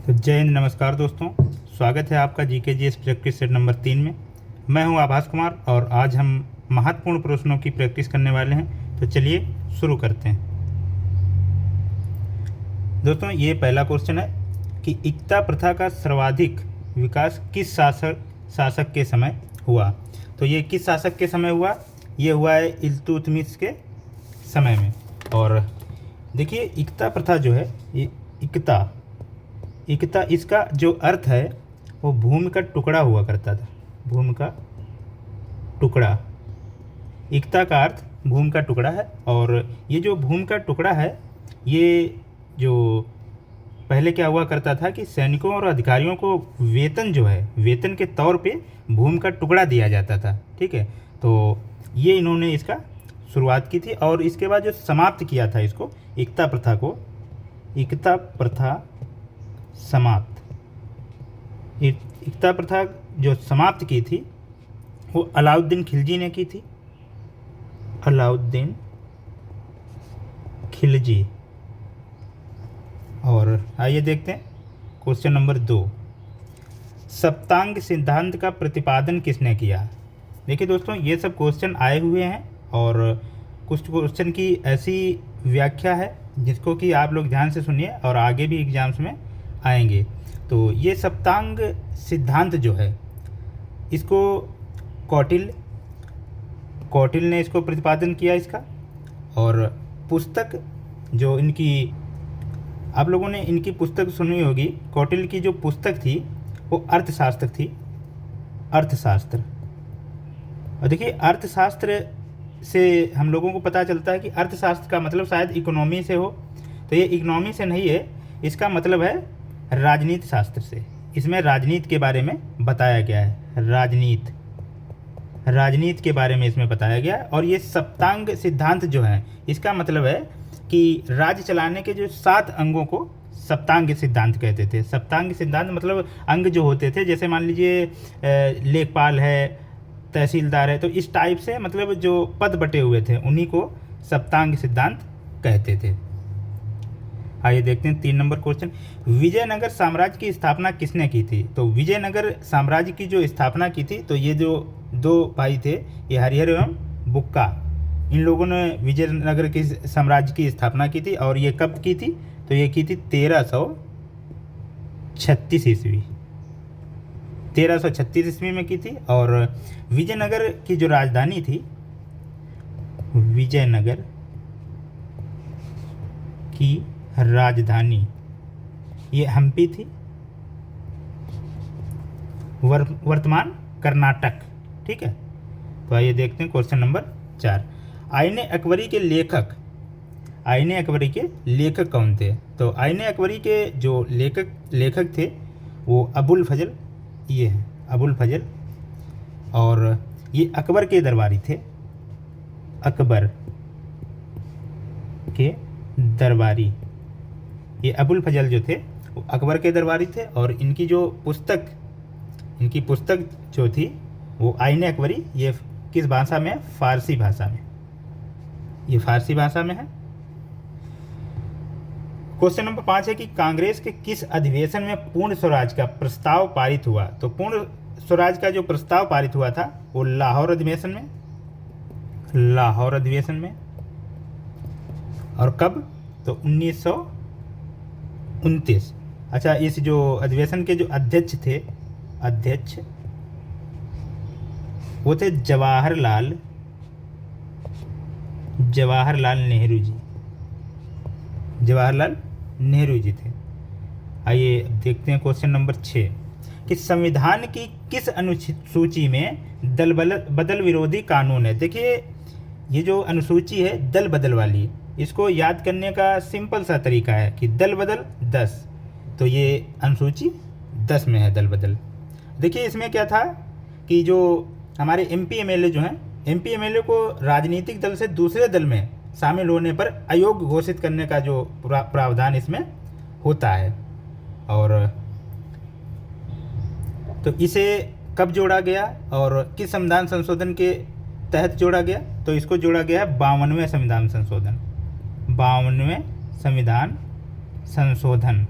तो जय हिंद, नमस्कार दोस्तों। स्वागत है आपका जीकेजीएस प्रैक्टिस सेट नंबर 3 में। मैं हूं आभास कुमार और आज हम महत्वपूर्ण प्रश्नों की प्रैक्टिस करने वाले हैं। तो चलिए शुरू करते हैं। दोस्तों, ये पहला क्वेश्चन है कि इक्ता प्रथा का सर्वाधिक विकास किस शासक के समय हुआ। तो ये किस शासक के समय हुआ? ये हुआ है इल्तुतमिश के समय में। और देखिए, इक्ता प्रथा जो है, ये इक्ता इसका जो अर्थ है वो भूमि का टुकड़ा हुआ करता था। भूमि का टुकड़ा, इक्ता का अर्थ भूमि का टुकड़ा है। और ये जो भूमि का टुकड़ा है, ये जो पहले क्या हुआ करता था कि सैनिकों और अधिकारियों को वेतन जो है, वेतन के तौर पे भूमि का टुकड़ा दिया जाता था। ठीक है, तो ये इन्होंने इसका शुरुआत की थी। और इसके बाद जो समाप्त किया था इसको, इक्ता प्रथा को, इक्ता प्रथा समाप्त, इक्ता प्रथा जो समाप्त की थी वो अलाउद्दीन खिलजी ने की थी। अलाउद्दीन खिलजी। और आइए देखते हैं क्वेश्चन नंबर 2। सप्तांग सिद्धांत का प्रतिपादन किसने किया? देखिए दोस्तों, ये सब क्वेश्चन आए हुए हैं और कुछ क्वेश्चन की ऐसी व्याख्या है जिसको कि आप लोग ध्यान से सुनिए और आगे भी एग्जाम्स में आएंगे। तो ये सप्तांग सिद्धांत जो है, इसको कौटिल्य ने इसको प्रतिपादन किया इसका। और पुस्तक जो इनकी, आप लोगों ने इनकी पुस्तक सुनी होगी। कौटिल्य की जो पुस्तक थी वो अर्थशास्त्र थी, अर्थशास्त्र। और देखिए, अर्थशास्त्र से हम लोगों को पता चलता है कि अर्थशास्त्र का मतलब शायद इकोनॉमी से हो। तो ये इकोनॉमी से नहीं है, इसका मतलब है राजनीति शास्त्र से। इसमें राजनीति के बारे में बताया गया है, राजनीति के बारे में इसमें बताया गया है। और ये सप्तांग सिद्धांत जो है, इसका मतलब है कि राज्य चलाने के जो 7 अंगों को सप्तांग सिद्धांत कहते थे। सप्तांग सिद्धांत मतलब अंग जो होते थे, जैसे मान लीजिए लेखपाल है, तहसीलदार है, तो इस टाइप से मतलब जो पद बटे हुए थे उन्हीं को सप्तांग सिद्धांत कहते थे। आइए देखते हैं 3 नंबर क्वेश्चन। विजयनगर साम्राज्य की स्थापना किसने की थी? तो विजयनगर साम्राज्य की जो स्थापना की थी, तो ये जो 2 भाई थे, ये हरिहर एवं बुक्का, इन लोगों ने विजयनगर की साम्राज्य की स्थापना की थी। और ये कब की थी? तो ये की थी 1336 ईस्वी, 1336 ईस्वी में की थी। और विजयनगर की जो राजधानी थी, विजयनगर की राजधानी ये हम्पी थी, वर्तमान कर्नाटक। ठीक है, तो आइए देखते हैं क्वेश्चन नंबर 4। आईने अकबरी के लेखक कौन थे? तो आईने अकबरी के जो लेखक थे वो अबुल फजल, ये हैं अबुल फजल। और ये अकबर के दरबारी थे, अकबर के दरबारी। ये अबुल फजल जो थे वो अकबर के दरबारी थे। और इनकी पुस्तक जो थी वो आईने अकबरी, ये किस भाषा में है? फारसी भाषा में, ये फारसी भाषा में है। क्वेश्चन नंबर 5 है कि कांग्रेस के किस अधिवेशन में पूर्ण स्वराज का प्रस्ताव पारित हुआ? तो पूर्ण स्वराज का जो प्रस्ताव पारित हुआ था वो लाहौर अधिवेशन में। और कब? तो 1929। अच्छा, इस जो अधिवेशन के जो अध्यक्ष वो थे जवाहरलाल नेहरू जी थे। आइए देखते हैं क्वेश्चन नंबर 6 कि संविधान की किस अनुसूची में दल बदल विरोधी कानून है? देखिए, ये जो अनुसूची है दल बदल वाली, इसको याद करने का सिंपल सा तरीका है कि दल बदल 10, तो ये अनुसूची 10 में है दल बदल। देखिए, इसमें क्या था कि जो हमारे MP MLA जो हैं, MP MLA को राजनीतिक दल से दूसरे दल में शामिल होने पर अयोग्य घोषित करने का जो प्रावधान इसमें होता है। और तो इसे कब जोड़ा गया और किस संविधान संशोधन के तहत जोड़ा गया? तो इसको जोड़ा गया है 52वें संविधान संशोधन, 52वें संविधान संशोधन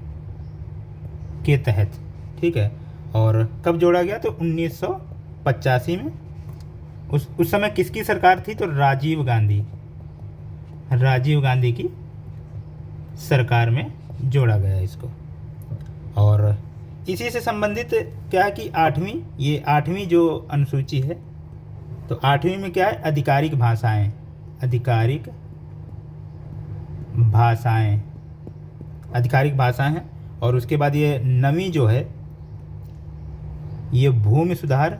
के तहत, ठीक है। और कब जोड़ा गया? तो 1985 में। उस समय किसकी सरकार थी? तो राजीव गांधी की सरकार में जोड़ा गया इसको। और इसी से संबंधित क्या है कि ये आठवीं जो अनुसूची है, तो आठवीं में क्या है? आधिकारिक भाषाएं हैं। और उसके बाद ये नवीं जो है, ये भूमि सुधार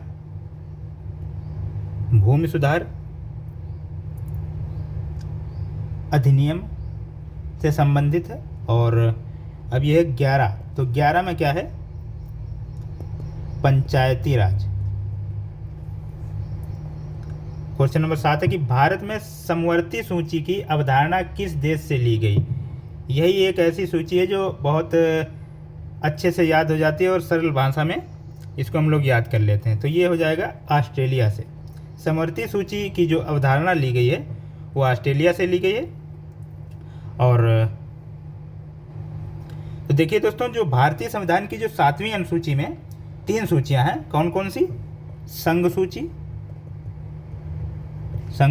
अधिनियम से संबंधित है। और अब ये है 11, तो 11 में क्या है? पंचायती राज। क्वेश्चन नंबर 7 है कि भारत में समवर्ती सूची की अवधारणा किस देश से ली गई? यही एक ऐसी सूची है जो बहुत अच्छे से याद हो जाती है और सरल भाषा में इसको हम लोग याद कर लेते हैं। तो ये हो जाएगा ऑस्ट्रेलिया से। समवर्ती सूची की जो अवधारणा ली गई है वो ऑस्ट्रेलिया से ली गई है। और तो देखिए दोस्तों, जो भारतीय संविधान की जो 7वीं अनुसूची में 3 सूचियां हैं, कौन कौन सी? संघ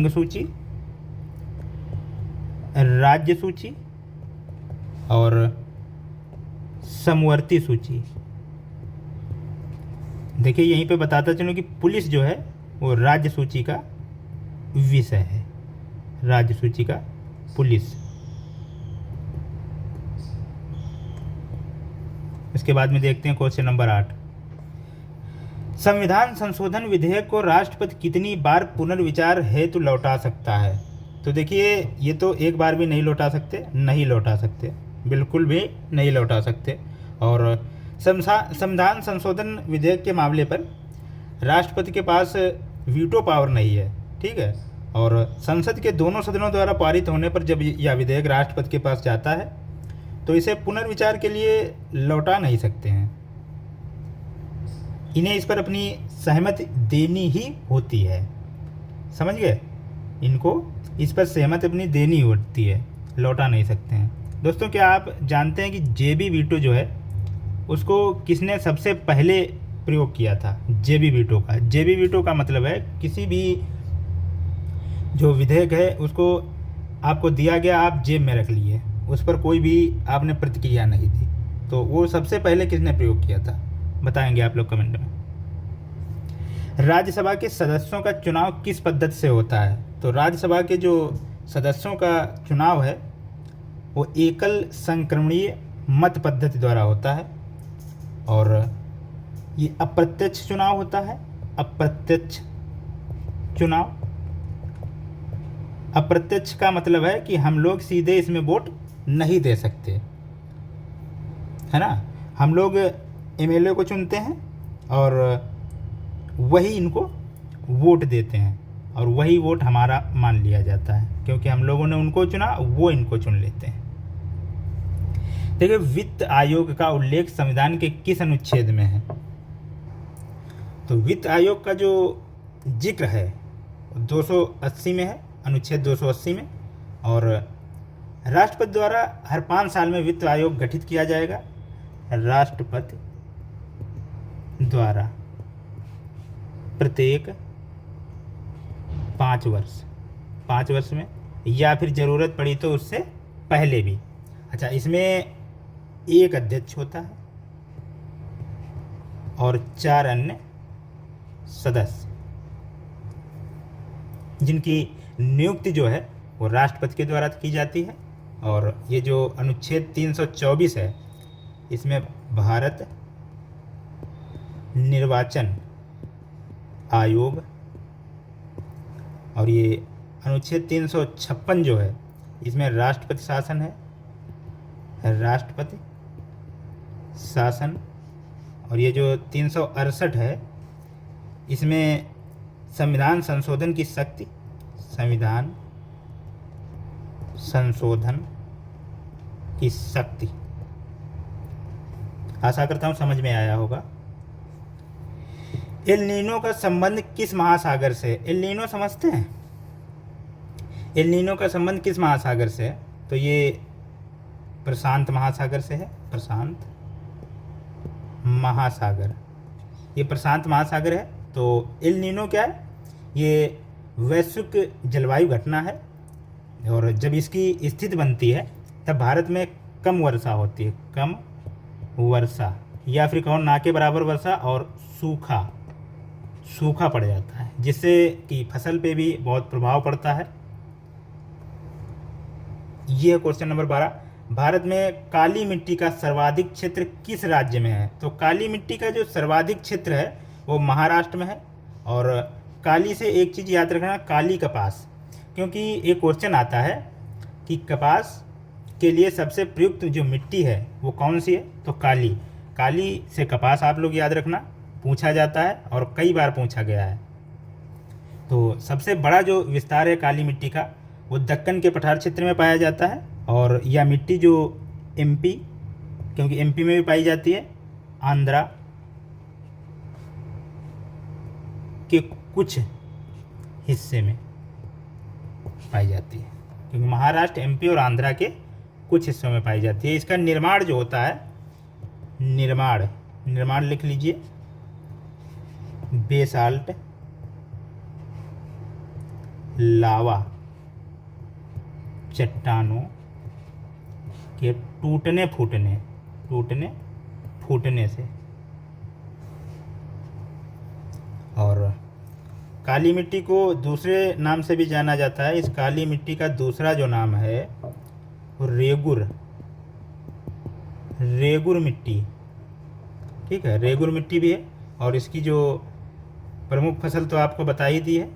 सूची, राज्य सूची और समवर्ती सूची। देखिए यहीं पे बताता चलूं कि पुलिस जो है वो राज्य सूची का विषय है, राज्य सूची का पुलिस। इसके बाद में देखते हैं क्वेश्चन नंबर 8। संविधान संशोधन विधेयक को राष्ट्रपति कितनी बार पुनर्विचार हेतु लौटा सकता है? तो देखिए ये तो एक बार भी नहीं लौटा सकते, बिल्कुल भी नहीं लौटा सकते। और संविधान संशोधन विधेयक के मामले पर राष्ट्रपति के पास वीटो पावर नहीं है, ठीक है। और संसद के दोनों सदनों द्वारा पारित होने पर जब यह विधेयक राष्ट्रपति के पास जाता है तो इसे पुनर्विचार के लिए लौटा नहीं सकते हैं। इन्हें इस पर अपनी सहमति देनी ही होती है, समझ गए? इनको इस पर सहमति अपनी देनी होती है, लौटा नहीं सकते हैं। दोस्तों क्या आप जानते हैं कि जेबी वीटो जो है उसको किसने सबसे पहले प्रयोग किया था? जेबी वीटो का मतलब है किसी भी जो विधेयक है उसको आपको दिया गया, आप जेब में रख लिए, उस पर कोई भी आपने प्रतिक्रिया नहीं दी, तो वो सबसे पहले किसने प्रयोग किया था? बताएंगे आप लोग कमेंट में। राज्यसभा के सदस्यों का चुनाव किस पद्धति से होता है? तो राज्यसभा के जो सदस्यों का चुनाव है वो एकल संक्रमणीय मत पद्धति द्वारा होता है। और ये अप्रत्यक्ष चुनाव होता है। अप्रत्यक्ष का मतलब है कि हम लोग सीधे इसमें वोट नहीं दे सकते, है ना। हम लोग एमएलए को चुनते हैं और वही इनको वोट देते हैं और वही वोट हमारा मान लिया जाता है, क्योंकि हम लोगों ने उनको चुना, वो इनको चुन लेते हैं। देखिए वित्त आयोग का उल्लेख संविधान के किस अनुच्छेद में है? तो वित्त आयोग का जो जिक्र है 280 में है, अनुच्छेद 280 में। और राष्ट्रपति द्वारा हर 5 साल में वित्त आयोग गठित किया जाएगा, राष्ट्रपति द्वारा प्रत्येक 5 वर्ष में, या फिर ज़रूरत पड़ी तो उससे पहले भी। अच्छा, इसमें एक अध्यक्ष होता है और 4 अन्य सदस्य, जिनकी नियुक्ति जो है वो राष्ट्रपति के द्वारा की जाती है। और ये जो अनुच्छेद 324 है इसमें भारत निर्वाचन आयोग, और ये अनुच्छेद 356 जो है इसमें राष्ट्रपति शासन। और ये जो 368 है इसमें संविधान संशोधन की शक्ति। आशा करता हूँ समझ में आया होगा। एल नीनो का संबंध किस महासागर से? एल नीनो समझते हैं? एल नीनो का संबंध किस महासागर से है? तो ये प्रशांत महासागर से है, प्रशांत महासागर, ये प्रशांत महासागर है। तो एल नीनो क्या है? ये वैश्विक जलवायु घटना है, और जब इसकी स्थिति बनती है तब भारत में कम वर्षा होती है, कम वर्षा, या फिर कहो ना के बराबर वर्षा, और सूखा पड़ जाता है, जिससे कि फसल पे भी बहुत प्रभाव पड़ता है। ये है क्वेश्चन नंबर 12। भारत में काली मिट्टी का सर्वाधिक क्षेत्र किस राज्य में है? तो काली मिट्टी का जो सर्वाधिक क्षेत्र है वो महाराष्ट्र में है। और काली से एक चीज़ याद रखना, काली कपास, क्योंकि एक क्वेश्चन आता है कि कपास के लिए सबसे प्रयुक्त जो मिट्टी है वो कौन सी है? तो काली से कपास आप लोग याद रखना, पूछा जाता है और कई बार पूछा गया है। तो सबसे बड़ा जो विस्तार है काली मिट्टी का वो दक्कन के पठार क्षेत्र में पाया जाता है। और यह मिट्टी जो एमपी, क्योंकि एमपी में भी पाई जाती है, आंध्रा के कुछ हिस्से में पाई जाती है, क्योंकि महाराष्ट्र, एमपी और आंध्रा के कुछ हिस्सों में पाई जाती है। इसका निर्माण जो होता है, निर्माण लिख लीजिए, बेसाल्ट, लावा, चट्टानों के टूटने फूटने से। और काली मिट्टी को दूसरे नाम से भी जाना जाता है। इस काली मिट्टी का दूसरा जो नाम है वो रेगुर मिट्टी, ठीक है, रेगुर मिट्टी भी है। और इसकी जो प्रमुख फसल तो आपको बता ही दी है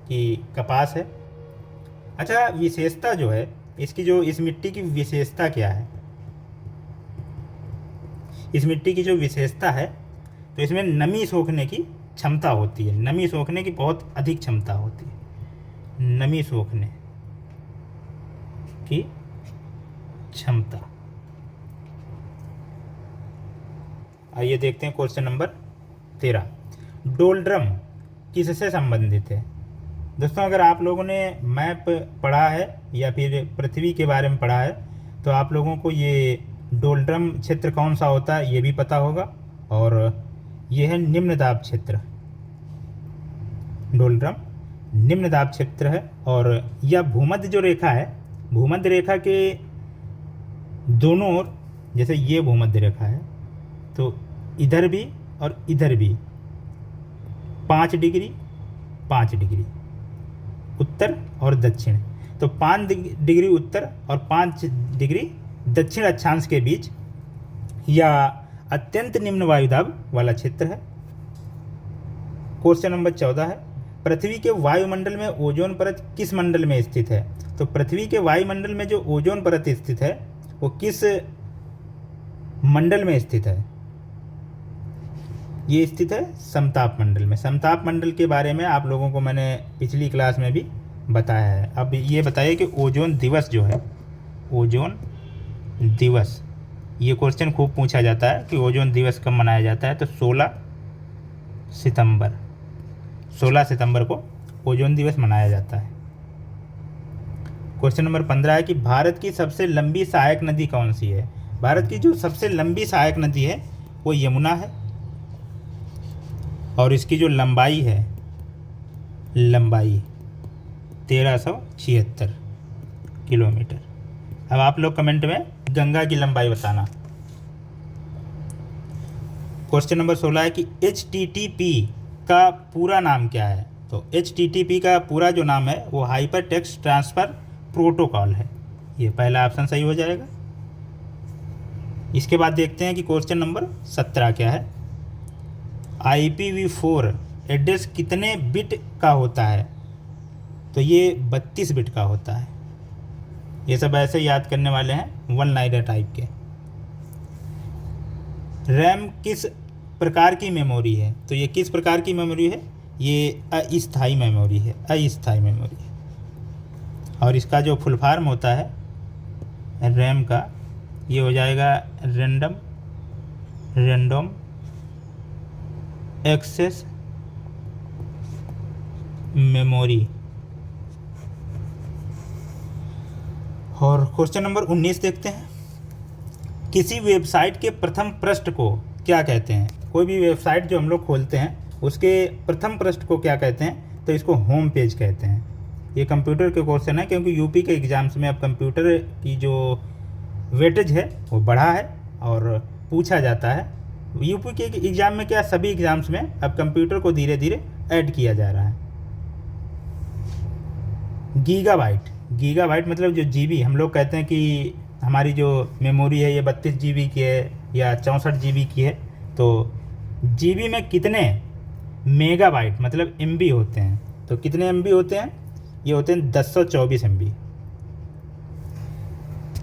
कि कपास है। अच्छा, विशेषता जो है इसकी, जो इस मिट्टी की विशेषता क्या है? इस मिट्टी की जो विशेषता है, तो इसमें नमी सोखने की क्षमता होती है, नमी सोखने की बहुत अधिक क्षमता होती है, नमी सोखने की क्षमता। आइए देखते हैं क्वेश्चन नंबर 13। डोलड्रम किससे संबंधित है? दोस्तों, अगर आप लोगों ने मैप पढ़ा है या फिर पृथ्वी के बारे में पढ़ा है तो आप लोगों को ये डोलड्रम क्षेत्र कौन सा होता है ये भी पता होगा। और ये है निम्न दाब क्षेत्र, डोलड्रम निम्न दाब क्षेत्र है। और यह भूमध्य जो रेखा है, भूमध्य रेखा के दोनों ओर, जैसे ये भूमध्य रेखा है तो इधर भी और इधर भी 5 डिग्री उत्तर और दक्षिण, तो 5 डिग्री उत्तर और 5 डिग्री दक्षिण अक्षांश के बीच यह अत्यंत निम्न वायुदाब वाला क्षेत्र है। क्वेश्चन नंबर 14 है, पृथ्वी के वायुमंडल में ओजोन परत किस मंडल में स्थित है? तो पृथ्वी के वायुमंडल में जो ओजोन परत स्थित है वो किस मंडल में स्थित है? ये स्थित है समताप मंडल में। समताप मंडल के बारे में आप लोगों को मैंने पिछली क्लास में भी बताया है। अब ये बताइए कि ओजोन दिवस जो है, ओजोन दिवस, ये क्वेश्चन खूब पूछा जाता है कि ओजोन दिवस कब मनाया जाता है? तो 16 सितंबर को ओजोन दिवस मनाया जाता है। क्वेश्चन नंबर 15 है कि भारत की सबसे लंबी सहायक नदी कौन सी है? भारत की जो सबसे लंबी सहायक नदी है वो यमुना है, और इसकी जो लंबाई है, 1376 किलोमीटर। अब आप लोग कमेंट में गंगा की लंबाई बताना। क्वेश्चन नंबर 16 है कि HTTP का पूरा नाम क्या है? तो HTTP का पूरा जो नाम है वो हाइपर टेक्स्ट ट्रांसफ़र प्रोटोकॉल है। ये पहला ऑप्शन सही हो जाएगा। इसके बाद देखते हैं कि क्वेश्चन नंबर 17 क्या है। IPv4 एड्रेस कितने बिट का होता है? तो ये 32 बिट का होता है। ये सब ऐसे याद करने वाले हैं, वन लाइनर टाइप के। रैम किस प्रकार की मेमोरी है? तो ये किस प्रकार की मेमोरी है? ये अस्थायी मेमोरी है, अस्थायी मेमोरी है। और इसका जो फुल फॉर्म होता है रैम का, ये हो जाएगा रैंडम एक्सेस मेमोरी। और क्वेश्चन नंबर 19 देखते हैं। किसी वेबसाइट के प्रथम पृष्ठ को क्या कहते हैं? कोई भी वेबसाइट जो हम लोग खोलते हैं उसके प्रथम पृष्ठ को क्या कहते हैं? तो इसको होम पेज कहते हैं। ये कंप्यूटर के क्वेश्चन है, क्योंकि यूपी के एग्ज़ाम्स में अब कंप्यूटर की जो वेटेज है वो बढ़ा है और पूछा जाता है। यूपी के एग्ज़ाम में क्या, सभी एग्ज़ाम्स में अब कंप्यूटर को धीरे धीरे ऐड किया जा रहा है। गीगाबाइट, गीगाबाइट मतलब जो जीबी, हम लोग कहते हैं कि हमारी जो मेमोरी है ये 32 जीबी की है या 64 जीबी की है, तो जीबी में कितने मेगाबाइट मतलब एमबी होते हैं? तो कितने एमबी होते हैं? ये होते हैं 1024 एमबी।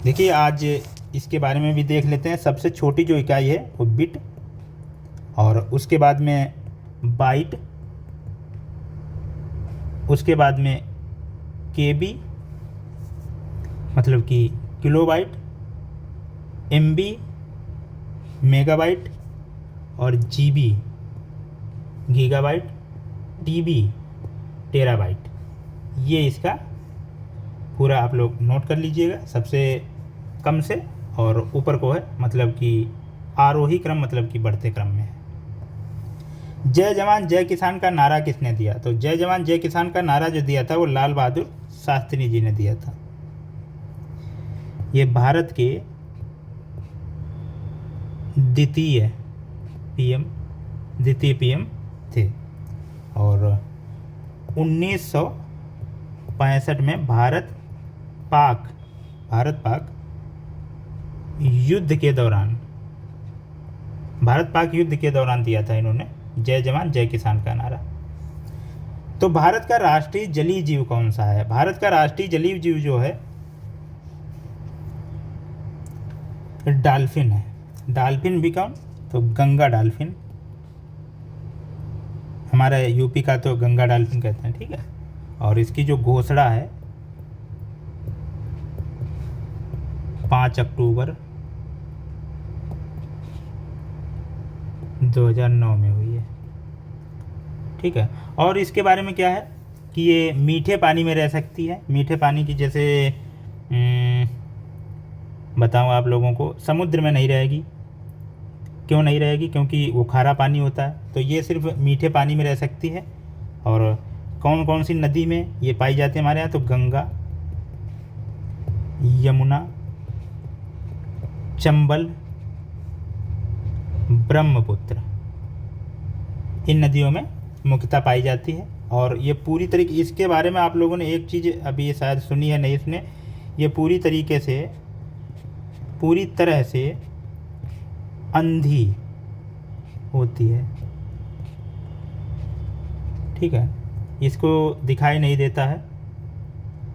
देखिए आज इसके बारे में भी देख लेते हैं। सबसे छोटी जो इकाई है वो बिट, और उसके बाद में बाइट, उसके बाद में केबी मतलब कि किलोबाइट, एमबी मेगाबाइट, और जीबी गीगाबाइट, टीबी टेराबाइट। ये इसका पूरा आप लोग नोट कर लीजिएगा, सबसे कम से और ऊपर को है, मतलब कि आरोही क्रम मतलब कि बढ़ते क्रम में है। जय जवान जय किसान का नारा किसने दिया? तो जय जवान जय किसान का नारा जो दिया था वो लाल बहादुर शास्त्री जी ने दिया था। ये भारत के द्वितीय पीएम थे, और 1965 में भारत पाक युद्ध के दौरान दिया था इन्होंने जय जवान जय किसान का नारा। तो भारत का राष्ट्रीय जलीय जीव कौन सा है? भारत का राष्ट्रीय जलीय जीव जो है डॉल्फिन है। डॉल्फिन भी कौन? तो गंगा डॉल्फिन, हमारा यूपी का तो गंगा डॉल्फिन कहते हैं, ठीक है। और इसकी जो घोषणा है 5 अक्टूबर 2009 में हुई है, ठीक है। और इसके बारे में क्या है कि ये मीठे पानी में रह सकती है। मीठे पानी की जैसे बताऊँ आप लोगों को, समुद्र में नहीं रहेगी। क्यों नहीं रहेगी? क्योंकि वो खारा पानी होता है, तो ये सिर्फ मीठे पानी में रह सकती है। और कौन कौन सी नदी में ये पाई जाती है हमारे यहाँ? तो गंगा, यमुना, चंबल, ब्रह्मपुत्र, इन नदियों में मुख्यतः पाई जाती है। और ये पूरी तरीके, इसके बारे में आप लोगों ने एक चीज़ अभी ये शायद सुनी है नहीं सुने, ये पूरी तरह से अंधी होती है, ठीक है। इसको दिखाई नहीं देता है,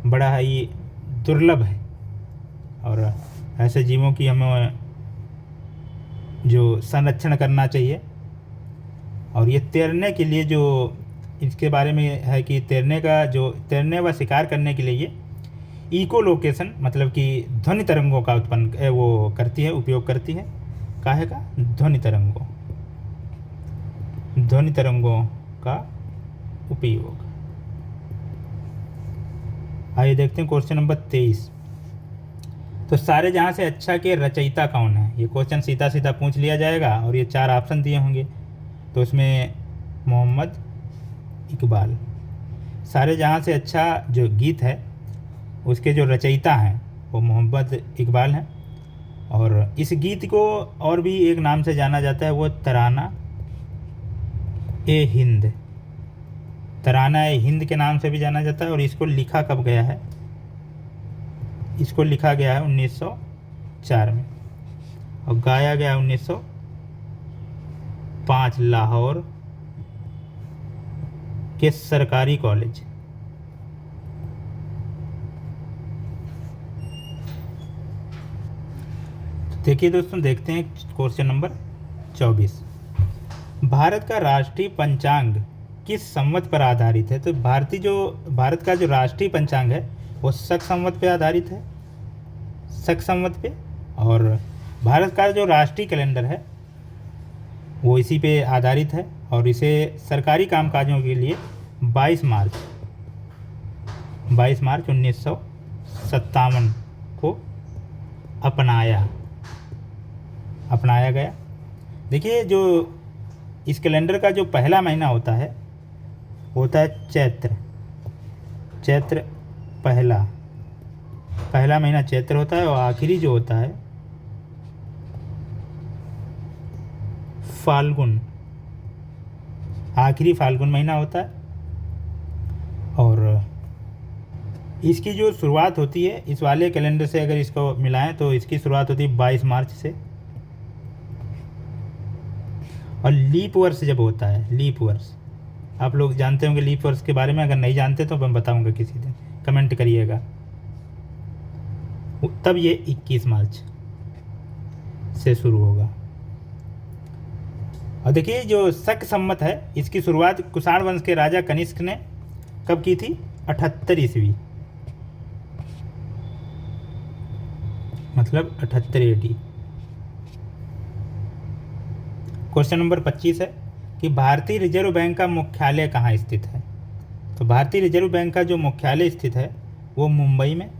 बड़ा ही दुर्लभ है। और ऐसे जीवों की हमें जो संरक्षण करना चाहिए। और ये तैरने के लिए जो इसके बारे में है कि तैरने व शिकार करने के लिए ये इको लोकेशन मतलब कि ध्वनि तरंगों का उपयोग करती है। काहे का? ध्वनि तरंगों का उपयोग। आइए देखते हैं क्वेश्चन नंबर 23। तो सारे जहां से अच्छा के रचयिता कौन है? ये क्वेश्चन सीधा सीधा पूछ लिया जाएगा, और ये 4 ऑप्शन दिए होंगे। तो उसमें मोहम्मद इकबाल, सारे जहां से अच्छा जो गीत है उसके जो रचयिता हैं वो मोहम्मद इकबाल हैं। और इस गीत को और भी एक नाम से जाना जाता है, वो तराना ए हिंद के नाम से भी जाना जाता है। और इसको लिखा कब गया है? इसको लिखा गया है 1904 में, और गाया गया 1905 लाहौर के सरकारी कॉलेज। देखिए दोस्तों, देखते हैं क्वेश्चन नंबर 24। भारत का राष्ट्रीय पंचांग किस संवत पर आधारित है? तो भारत का जो राष्ट्रीय पंचांग है वो शक संवत पे आधारित है, शक संवत पे। और भारत का जो राष्ट्रीय कैलेंडर है वो इसी पे आधारित है। और इसे सरकारी कामकाजों के लिए 22 मार्च 1957 को अपनाया गया। देखिए जो इस कैलेंडर का जो पहला महीना होता है वो होता है चैत्र। चैत्र पहला महीना चैत्र होता है, और आखिरी जो होता है फाल्गुन, आखिरी फाल्गुन महीना होता है। और इसकी जो शुरुआत होती है इस वाले कैलेंडर से अगर इसको मिलाएं तो इसकी शुरुआत होती है 22 मार्च से। और लीप वर्ष जब होता है, लीप वर्ष आप लोग जानते होंगे लीप वर्ष के बारे में, अगर नहीं जानते तो मैं बताऊंगा किसी दिन, कमेंट करिएगा। तब ये 21 मार्च से शुरू होगा। और देखिए जो शक संवत है इसकी शुरुआत कुषाण वंश के राजा कनिष्क ने कब की थी? 78 ईस्वी, मतलब 78 AD। क्वेश्चन नंबर 25 है कि भारतीय रिजर्व बैंक का मुख्यालय कहाँ स्थित है? तो भारतीय रिजर्व बैंक का जो मुख्यालय स्थित है वो मुंबई में।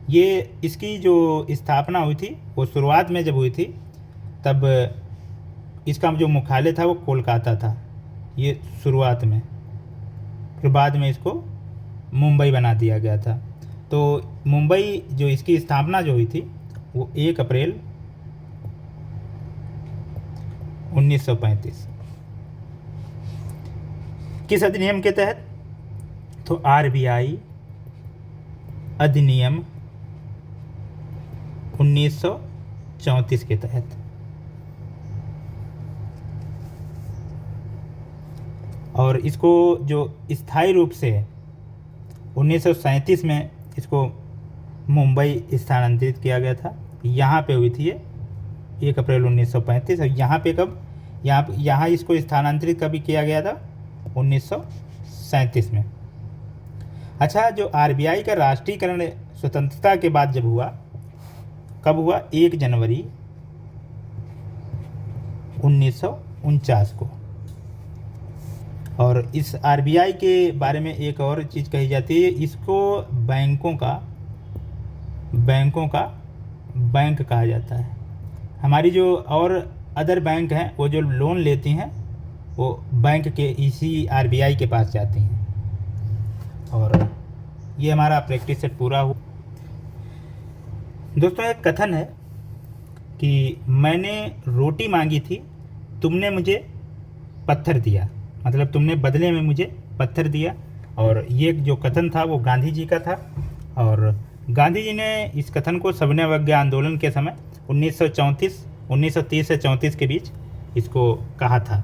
ये इसकी जो स्थापना हुई थी वो शुरुआत में जब हुई थी तब इसका जो मुख्यालय था वो कोलकाता था, ये शुरुआत में, फिर बाद में इसको मुंबई बना दिया गया था। तो मुंबई जो इसकी स्थापना जो हुई थी वो 1 अप्रैल 1935 किस अधिनियम के तहत? तो RBI अधिनियम 1934 के तहत। और इसको जो स्थायी रूप से 1937 में इसको मुंबई स्थानांतरित किया गया था। यहाँ पे हुई थी ये 1 अप्रैल 1935। और यहाँ पे कब, यहाँ इसको स्थानांतरित कभी किया गया था? 1937 में। अच्छा, जो RBI का राष्ट्रीयकरण स्वतंत्रता के बाद जब हुआ, कब हुआ? 1 जनवरी 1949 को। और इस RBI के बारे में एक और चीज़ कही जाती है, इसको बैंकों का बैंक कहा जाता है। हमारी जो और अदर बैंक हैं वो जो लोन लेती हैं वो बैंक के इसी RBI के पास जाती हैं। और ये हमारा प्रैक्टिस सेट पूरा हुआ। दोस्तों एक कथन है कि मैंने रोटी मांगी थी, तुमने मुझे पत्थर दिया, मतलब तुमने बदले में मुझे पत्थर दिया। और ये जो कथन था वो गांधी जी का था। और गांधी जी ने इस कथन को सविनय अवज्ञा आंदोलन के समय 1930 से 34 के बीच इसको कहा था।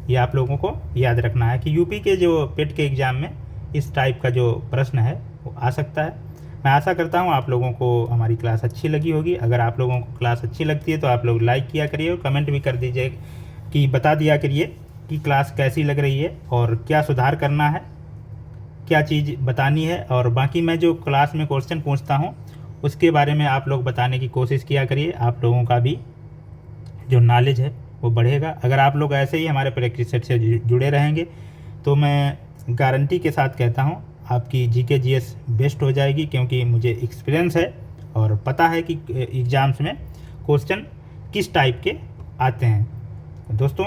ये आप लोगों को याद रखना है कि यूपी के जो पेट के एग्ज़ाम में इस टाइप का जो प्रश्न है वो आ सकता है। मैं आशा करता हूँ आप लोगों को हमारी क्लास अच्छी लगी होगी। अगर आप लोगों को क्लास अच्छी लगती है तो आप लोग लाइक किया करिए और कमेंट भी कर दीजिए कि बता दिया करिए कि क्लास कैसी लग रही है और क्या सुधार करना है, क्या चीज़ बतानी है। और बाकी मैं जो क्लास में क्वेश्चन पूछता हूँ उसके बारे में आप लोग बताने की कोशिश किया करिए। आप लोगों का भी जो नॉलेज है वो बढ़ेगा। अगर आप लोग ऐसे ही हमारे प्रैक्टिस सेट से जुड़े रहेंगे तो मैं गारंटी के साथ कहता हूँ आपकी GK GS बेस्ट हो जाएगी, क्योंकि मुझे एक्सपीरियंस है और पता है कि एग्ज़ाम्स में क्वेश्चन किस टाइप के आते हैं। दोस्तों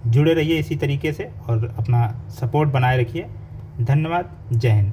जुड़े रहिए इसी तरीके से और अपना सपोर्ट बनाए रखिए। धन्यवाद। जय हिंद।